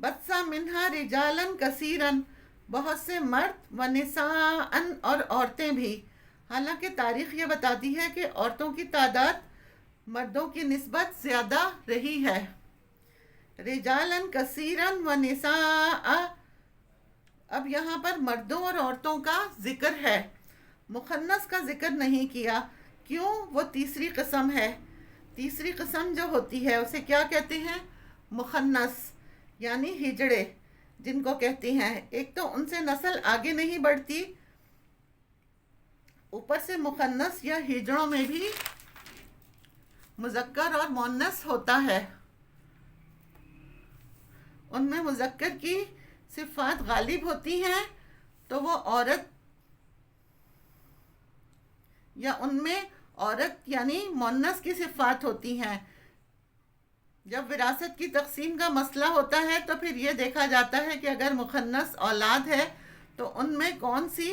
بَثَّ مِنْهَا رِجَالًا كَثِيرًا، بہت سے مرد و نساءً اور عورتیں بھی. حالانکہ تاریخ یہ بتاتی ہے کہ عورتوں کی تعداد مردوں کی نسبت زیادہ رہی ہے. رجالً کثیرًا و نساء، اب یہاں پر مردوں اور عورتوں کا ذکر ہے، مخنث کا ذکر نہیں کیا. کیوں؟ وہ تیسری قسم ہے. تیسری قسم جو ہوتی ہے اسے کیا کہتے ہیں؟ مخنث، یعنی ہجڑے جن کو کہتے ہیں. ایک تو ان سے نسل آگے نہیں بڑھتی، اوپر سے مخنث یا ہجڑوں میں بھی مذکر اور مؤنث ہوتا ہے. ان میں مذکر کی صفات غالب ہوتی ہیں تو وہ عورت، یا ان میں عورت یعنی مؤنث کی صفات ہوتی ہیں. جب وراثت کی تقسیم کا مسئلہ ہوتا ہے تو پھر یہ دیکھا جاتا ہے کہ اگر مخنث اولاد ہے تو ان میں کون سی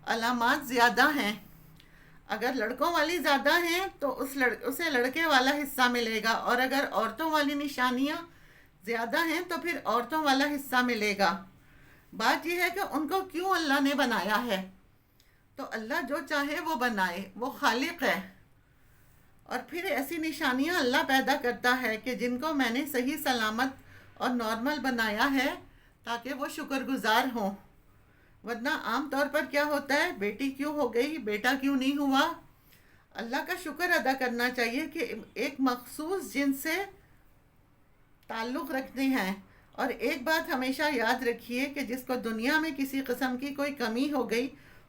علامات زیادہ ہیں. اگر لڑکوں والی زیادہ ہیں تو اسے لڑکے والا حصہ ملے گا، اور اگر عورتوں والی نشانیاں زیادہ ہیں تو پھر عورتوں والا حصہ ملے گا. بات یہ ہے کہ ان کو کیوں اللہ نے بنایا ہے؟ تو اللہ جو چاہے وہ بنائے، وہ خالق ہے. اور پھر ایسی نشانیاں اللہ پیدا کرتا ہے کہ جن کو میں نے صحیح سلامت اور نارمل بنایا ہے تاکہ وہ شکر گزار ہوں. ورنہ عام طور پر کیا ہوتا ہے، بیٹی کیوں ہو گئی، بیٹا کیوں نہیں ہوا. اللہ کا شکر ادا کرنا چاہیے کہ ایک مخصوص جن سے تعلق رکھتے ہیں. اور ایک بات ہمیشہ یاد رکھیے کہ جس کو دنیا میں کسی قسم کی کوئی کمی ہو گئی،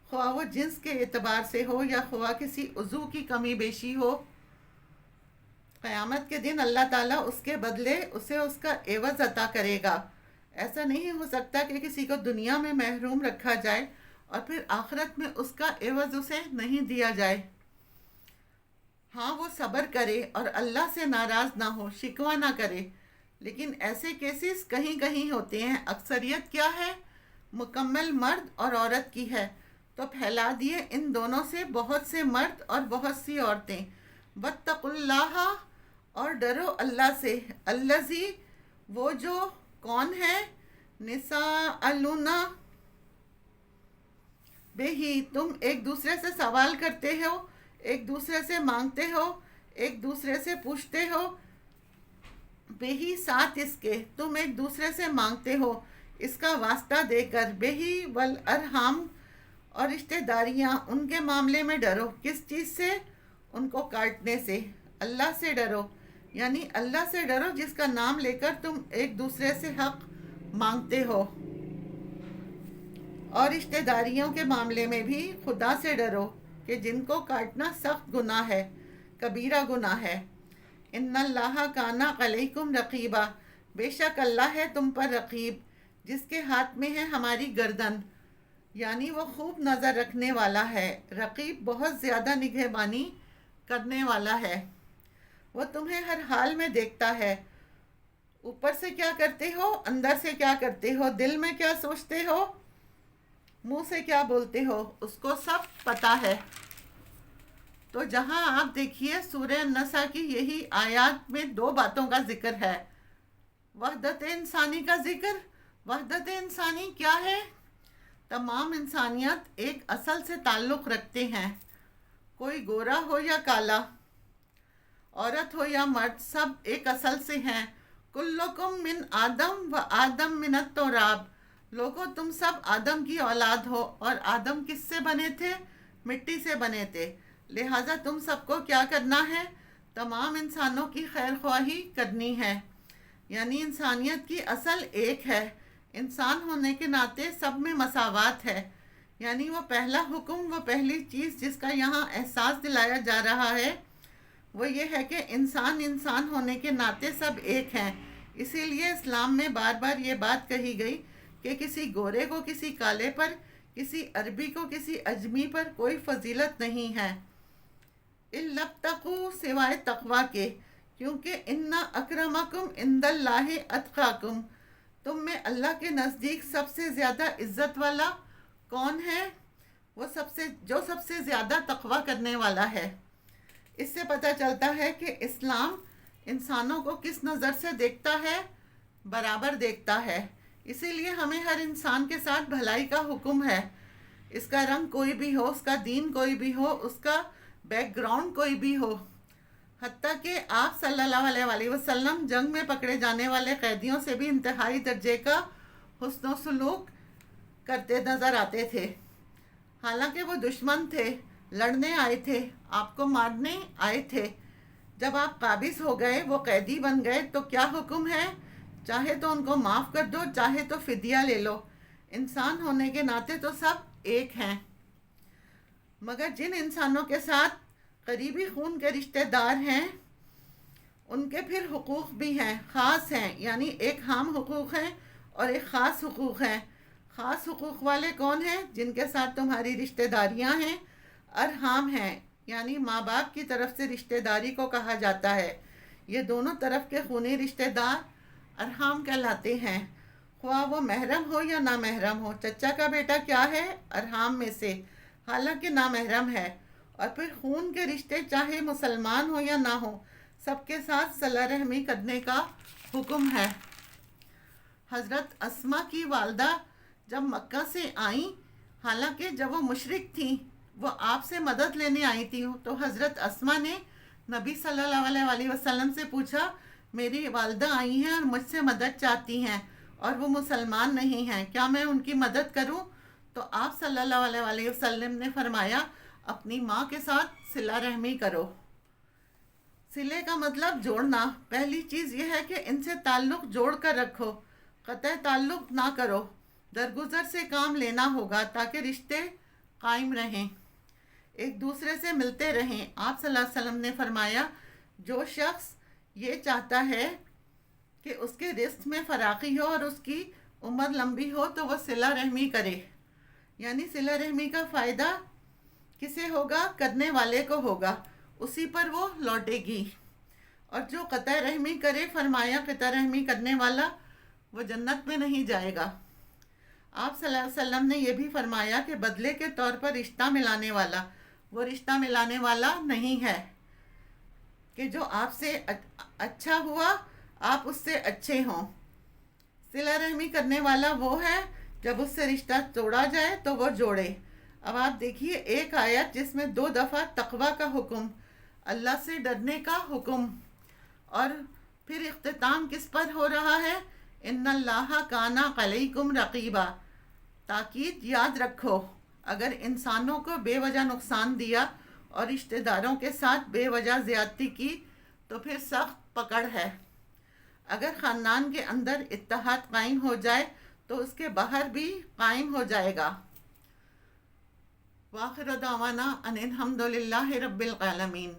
خواہ وہ جنس کے اعتبار سے ہو یا خواہ کسی عضو کی کمی بیشی ہو، قیامت کے دن اللہ تعالیٰ اس کے بدلے اسے اس کا عوض عطا کرے گا. ایسا نہیں ہو سکتا کہ کسی کو دنیا میں محروم رکھا جائے اور پھر آخرت میں اس کا عوض اسے نہیں دیا جائے. ہاں وہ صبر کرے اور اللہ سے ناراض نہ ہو، شکوہ نہ کرے. لیکن ایسے کیسز کہیں کہیں ہوتے ہیں. اکثریت کیا ہے؟ مکمل مرد اور عورت کی ہے. تو پھیلا دیے ان دونوں سے بہت سے مرد اور بہت سی عورتیں. واتقوا اللہ، اور ڈرو اللہ سے. الذی، وہ جو، کون ہے؟ نسألون بہی، تم ایک دوسرے سے سوال کرتے ہو، ایک دوسرے سے مانگتے ہو، ایک دوسرے سے پوچھتے ہو. بہی، ساتھ اس کے تم ایک دوسرے سے مانگتے ہو، اس کا واسطہ دے کر. بہی والارحام، اور رشتہ داریاں، ان کے معاملے میں ڈرو. کس چیز سے؟ ان کو کاٹنے سے. اللہ سے ڈرو، یعنی اللہ سے ڈرو جس کا نام لے کر تم ایک دوسرے سے حق مانگتے ہو. اور رشتہ داریوں کے معاملے میں بھی خدا سے ڈرو کہ جن کو کاٹنا سخت گناہ ہے، کبیرہ گناہ ہے. ان اللہ کان علیکم رقیبا، بے شک اللہ ہے تم پر رقیب، جس کے ہاتھ میں ہے ہماری گردن، یعنی وہ خوب نظر رکھنے والا ہے. رقیب بہت زیادہ نگہبانی کرنے والا ہے. وہ تمہیں ہر حال میں دیکھتا ہے. اوپر سے کیا کرتے ہو، اندر سے کیا کرتے ہو، دل میں کیا سوچتے ہو، منہ سے کیا بولتے ہو، اس کو سب پتہ ہے. تو جہاں آپ دیکھیے سورہ النساء کی یہی آیات میں دو باتوں کا ذکر ہے. وحدت انسانی کا ذکر. وحدت انسانی کیا ہے؟ تمام انسانیت ایک اصل سے تعلق رکھتے ہیں. کوئی گورا ہو یا کالا، عورت ہو یا مرد، سب ایک اصل سے ہیں. کلکم من آدم و آدم من التراب، لوگوں تم سب آدم کی اولاد ہو، اور آدم کس سے بنے تھے؟ مٹی سے بنے تھے. لہٰذا تم سب کو کیا کرنا ہے؟ تمام انسانوں کی خیر خواہی کرنی ہے. یعنی انسانیت کی اصل ایک ہے. انسان ہونے کے ناطے سب میں مساوات ہے. یعنی وہ پہلا حکم، وہ پہلی چیز جس کا یہاں احساس دلایا جا رہا ہے وہ یہ ہے کہ انسان ہونے کے ناطے سب ایک ہیں. اسی لیے اسلام میں بار بار یہ بات کہی گئی کہ کسی گورے کو کسی کالے پر، کسی عربی کو کسی اجمی پر کوئی فضیلت نہیں ہے. الا اتقوا، سوائے تقوی کے، کیونکہ ان اکرمکم عند اللہ اتقاکم، تم میں اللہ کے نزدیک سب سے زیادہ عزت والا کون ہے؟ وہ جو سب سے زیادہ تقوی کرنے والا ہے. اس سے پتہ چلتا ہے کہ اسلام انسانوں کو کس نظر سے دیکھتا ہے. برابر دیکھتا ہے، اسی لیے ہمیں ہر انسان کے ساتھ بھلائی کا حکم ہے، اس کا رنگ کوئی بھی ہو، اس کا دین کوئی بھی ہو، اس کا بیک گراؤنڈ کوئی بھی ہو۔ حتیٰ کہ آپ صلی اللہ علیہ وآلہ وسلم جنگ میں پکڑے جانے والے قیدیوں سے بھی انتہائی درجے کا حسن و سلوک کرتے نظر آتے تھے، حالانکہ وہ دشمن تھے، لڑنے آئے تھے، آپ کو مارنے آئے تھے۔ جب آپ قابض ہو گئے، وہ قیدی بن گئے، تو کیا حکم ہے؟ چاہے تو ان کو معاف کر دو، چاہے تو فدیہ لے لو، انسان ہونے کے ناطے تو سب ایک ہیں۔ مگر جن انسانوں کے ساتھ قریبی خون کے رشتہ دار ہیں، ان کے پھر حقوق بھی ہیں، خاص ہیں، یعنی ایک عام حقوق ہیں اور ایک خاص حقوق ہیں۔ خاص حقوق والے کون ہیں؟ جن کے ساتھ تمہاری رشتہ داریاں ہیں، ارحام ہیں، یعنی ماں باپ کی طرف سے رشتہ داری کو کہا جاتا ہے۔ یہ دونوں طرف کے خونی رشتہ دار ارحام کہلاتے ہیں، خواہ وہ محرم ہو یا نامحرم ہو۔ چچا کا بیٹا کیا ہے؟ ارحام میں سے، حالانکہ نامحرم ہے۔ اور پھر خون کے رشتے چاہے مسلمان ہو یا نہ ہو، سب کے ساتھ صلہ رحمی کرنے کا حکم ہے۔ حضرت اسما کی والدہ جب مکہ سے آئیں، حالانکہ جب وہ مشرک تھیں، وہ آپ سے مدد لینے آئی تھیں، تو حضرت اسما نے نبی صلی اللہ علیہ وآلہ وسلم سے پوچھا، میری والدہ آئی ہیں اور مجھ سے مدد چاہتی ہیں اور وہ مسلمان نہیں ہیں، کیا میں ان کی مدد کروں؟ تو آپ صلی اللہ علیہ وآلہ وسلم نے فرمایا، اپنی ماں کے ساتھ صلہ رحمی کرو۔ صلے کا مطلب جوڑنا۔ پہلی چیز یہ ہے کہ ان سے تعلق جوڑ کر رکھو، قطع تعلق نہ کرو، درگزر سے کام لینا ہوگا تاکہ رشتے قائم رہیں، ایک دوسرے سے ملتے رہیں۔ آپ صلی اللہ علیہ وسلم نے فرمایا، جو شخص یہ چاہتا ہے کہ اس کے رزق میں فراخی ہو اور اس کی عمر لمبی ہو، تو وہ صلہ رحمی کرے، یعنی صلہ رحمی کا فائدہ کسے ہوگا؟ کرنے والے کو ہوگا، اسی پر وہ لوٹے گی۔ اور جو قطع رحمی کرے، فرمایا قطع رحمی کرنے والا وہ جنت میں نہیں جائے گا۔ آپ صلی اللہ علیہ وسلم نے یہ بھی فرمایا کہ بدلے کے طور پر رشتہ ملانے والا وہ رشتہ ملانے والا نہیں ہے کہ جو آپ سے اچھا ہوا آپ اس سے اچھے ہوں۔ صلہ رحمی کرنے والا وہ ہے جب اس سے رشتہ توڑا جائے تو وہ جوڑے۔ اب آپ دیکھیے ایک آیت جس میں 2 دفعہ تقوی کا حکم، اللہ سے ڈرنے کا حکم، اور پھر اختتام کس پر ہو رہا ہے؟ ان اللہ کان علیکم رقیبا۔ تاکید یاد رکھو، اگر انسانوں کو بے وجہ نقصان دیا اور رشتہ داروں کے ساتھ بے وجہ زیادتی کی تو پھر سخت پکڑ ہے۔ اگر خاندان کے اندر اتحاد قائم ہو جائے تو اس کے باہر بھی قائم ہو جائے گا۔ وآخر دعوانا ان الحمد للہ رب العالمین۔